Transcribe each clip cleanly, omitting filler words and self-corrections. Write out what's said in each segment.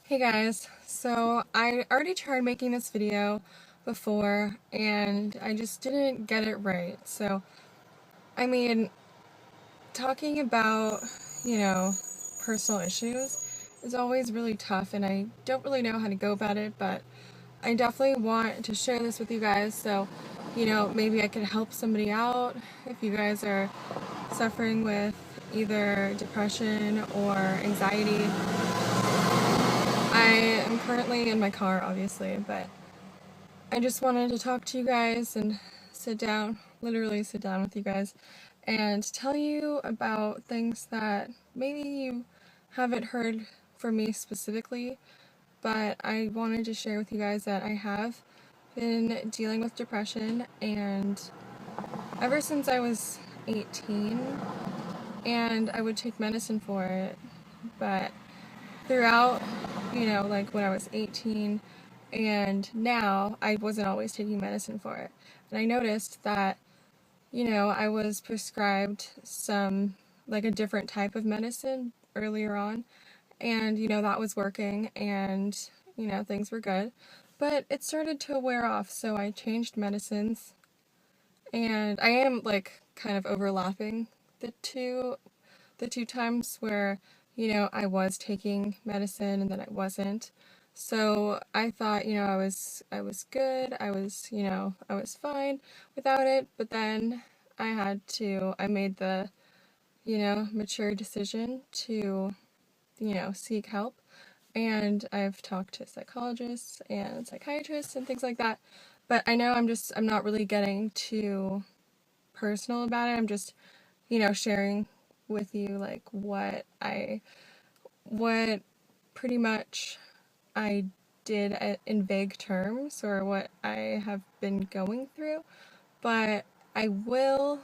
Hey guys, so I already tried making this video before and I just didn't get it right. So, I mean, talking about, you know, personal issues is always really tough and I don't really know how to go about it, but I definitely want to share this with you guys so, maybe I could help somebody out if you guys are suffering with either depression or anxiety. I am currently in my car, obviously, but I just wanted to talk to you guys and literally sit down with you guys, and tell you about things that maybe you haven't heard from me specifically, but I wanted to share with you guys that I have been dealing with depression, and ever since I was 18, and I would take medicine for it, but throughout, like when I was 18 and now, I wasn't always taking medicine for it. And I noticed that, I was prescribed like a different type of medicine earlier on, and, that was working, and, things were good. But it started to wear off, so I changed medicines, and I am, like, kind of overlapping the two times where, I was taking medicine and then I wasn't. So I thought, I was good. I was fine without it, but then I made the, mature decision to, seek help. And I've talked to psychologists and psychiatrists and things like that. But I know I'm not really getting too personal about it. I'm just, sharing with you like what pretty much I did in vague terms, or what I have been going through. But I will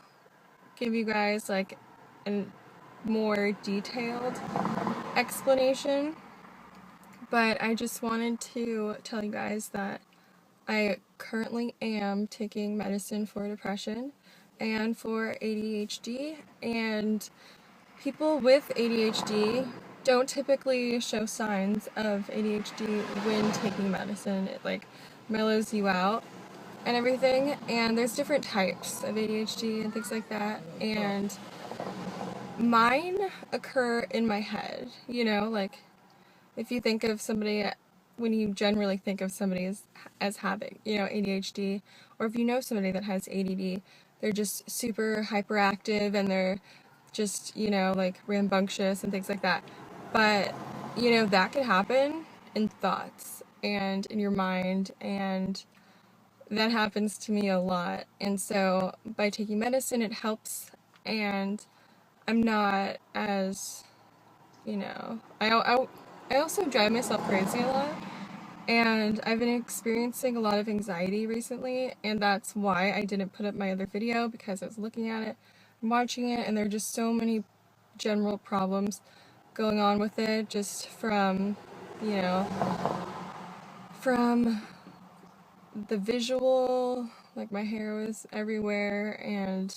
give you guys like a more detailed explanation. But I just wanted to tell you guys that I currently am taking medicine for depression and for ADHD, and people with ADHD don't typically show signs of ADHD when taking medicine. It like mellows you out and everything. And there's different types of ADHD and things like that. And mine occur in my head, like if you think of somebody, when you generally think of somebody as having, ADHD, or if you know somebody that has ADD, they're just super hyperactive and they're just, like rambunctious and things like that. But, that could happen in thoughts and in your mind, and that happens to me a lot. And so by taking medicine, it helps, and I'm not as, I also drive myself crazy a lot. And I've been experiencing a lot of anxiety recently, and that's why I didn't put up my other video, because I was looking at it, I'm watching it, and there are just so many general problems going on with it, just you know, from the visual, like my hair was everywhere, and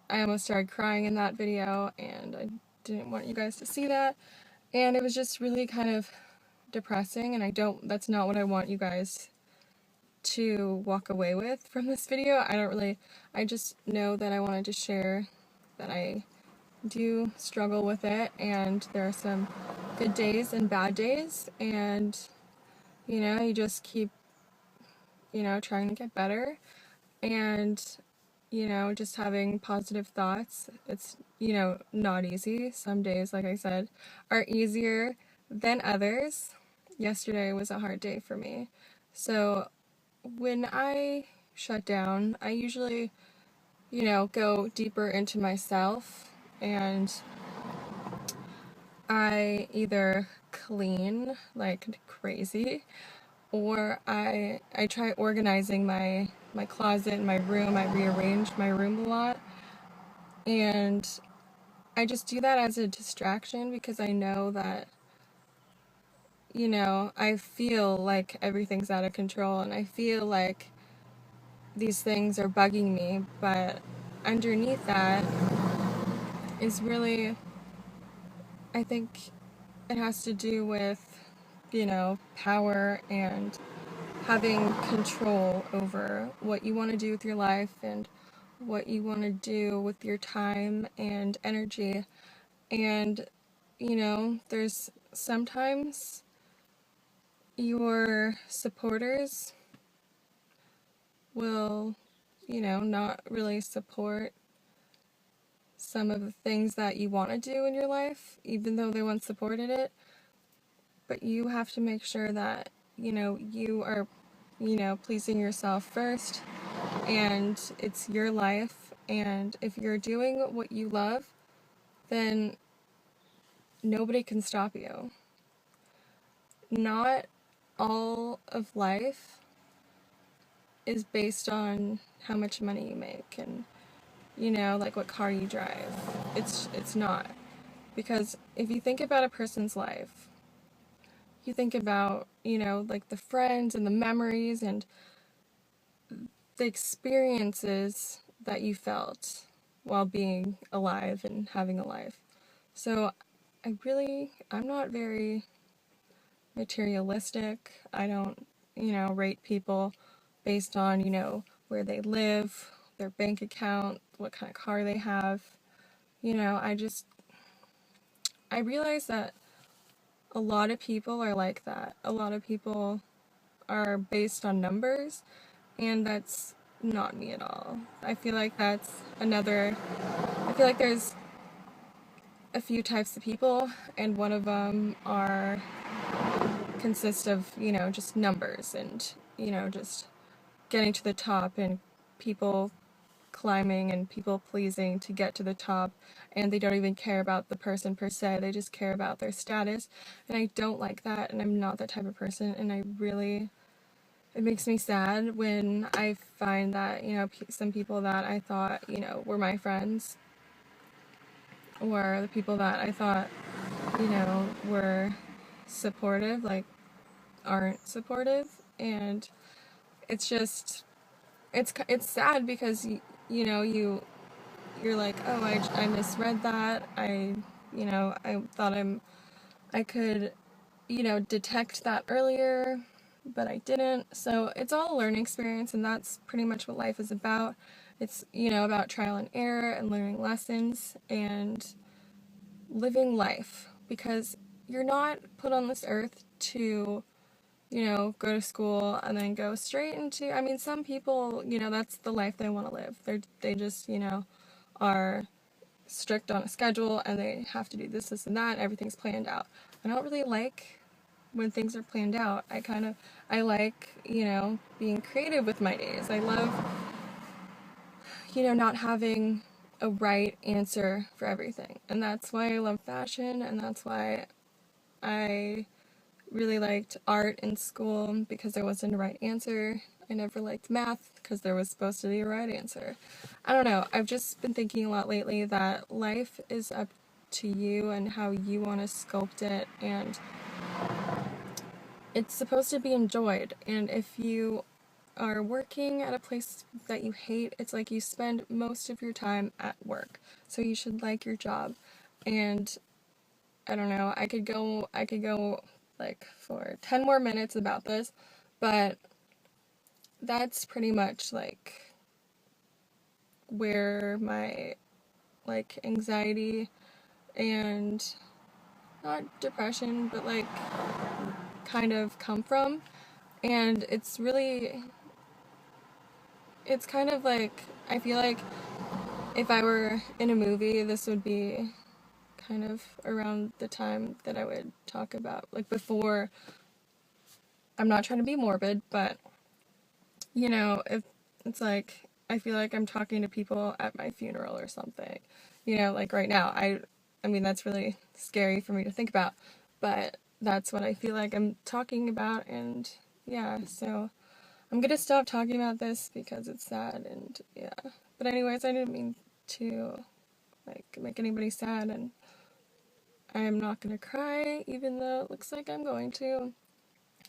I almost started crying in that video, and I didn't want you guys to see that, and it was just really kind of depressing, and that's not what I want you guys to walk away with from this video. I just know that I wanted to share that I do struggle with it, and there are some good days and bad days, and, you just keep, trying to get better, and, just having positive thoughts. It's, not easy. Some days, like I said, are easier than others. Yesterday was a hard day for me. So when I shut down, I usually, go deeper into myself, and I either clean like crazy, or I try organizing my closet and my room. I rearrange my room a lot, and I just do that as a distraction, because I know that, I feel like everything's out of control, and I feel like these things are bugging me, but underneath that is really, I think it has to do with power and having control over what you want to do with your life and what you want to do with your time and energy. And, there's sometimes your supporters will, not really support some of the things that you want to do in your life, even though they once supported it. But you have to make sure that, you are, pleasing yourself first, and it's your life. And if you're doing what you love, then nobody can stop you. Not all of life is based on how much money you make and, like what car you drive. It's not. Because if you think about a person's life, you think about, like the friends and the memories and the experiences that you felt while being alive and having a life. So I'm not very materialistic. I don't, rate people based on, where they live, their bank account, what kind of car they have. I realize that a lot of people are like that. A lot of people are based on numbers, and that's not me at all. I feel like there's a few types of people, and one of them consist of, just numbers and, just getting to the top and people climbing and people pleasing to get to the top, and they don't even care about the person per se, they just care about their status. And I don't like that, and I'm not that type of person, and it makes me sad when I find that, some people that I thought, were my friends, or the people that I thought, were supportive, like, aren't supportive. And it's just, it's sad because, you're like, oh, I misread that, I thought I could, detect that earlier, but I didn't. So it's all a learning experience, and that's pretty much what life is about. It's, about trial and error and learning lessons and living life, because you're not put on this earth to, go to school and then go straight into, some people, that's the life they want to live. They just, are strict on a schedule, and they have to do this, this, and that, and everything's planned out. I don't really like when things are planned out. I like, being creative with my days. I love, not having a right answer for everything. And that's why I love fashion, and that's why I really liked art in school, because there wasn't a right answer. I never liked math because there was supposed to be a right answer. I don't know. I've just been thinking a lot lately that life is up to you and how you want to sculpt it, and it's supposed to be enjoyed. And if you are working at a place that you hate, it's like you spend most of your time at work. So you should like your job. And I don't know, I could go like for 10 more minutes about this, but that's pretty much like where my like anxiety and not depression, but like kind of come from. And it's kind of like, I feel like if I were in a movie, this would be kind of around the time that I would talk about, like, before. I'm not trying to be morbid, but, if it's like, I feel like I'm talking to people at my funeral or something, like right now. I mean, that's really scary for me to think about, but that's what I feel like I'm talking about. And yeah, so I'm gonna stop talking about this because it's sad, and yeah. But anyways, I didn't mean to, like, make anybody sad, and I am not gonna cry, even though it looks like I'm going to.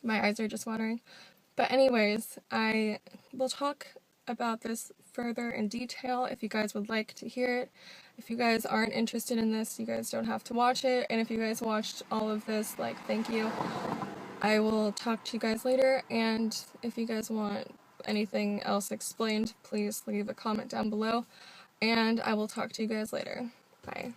My eyes are just watering. But anyways, I will talk about this further in detail if you guys would like to hear it. If you guys aren't interested in this, you guys don't have to watch it. And if you guys watched all of this, like, thank you. I will talk to you guys later, and if you guys want anything else explained, please leave a comment down below, and I will talk to you guys later. Bye.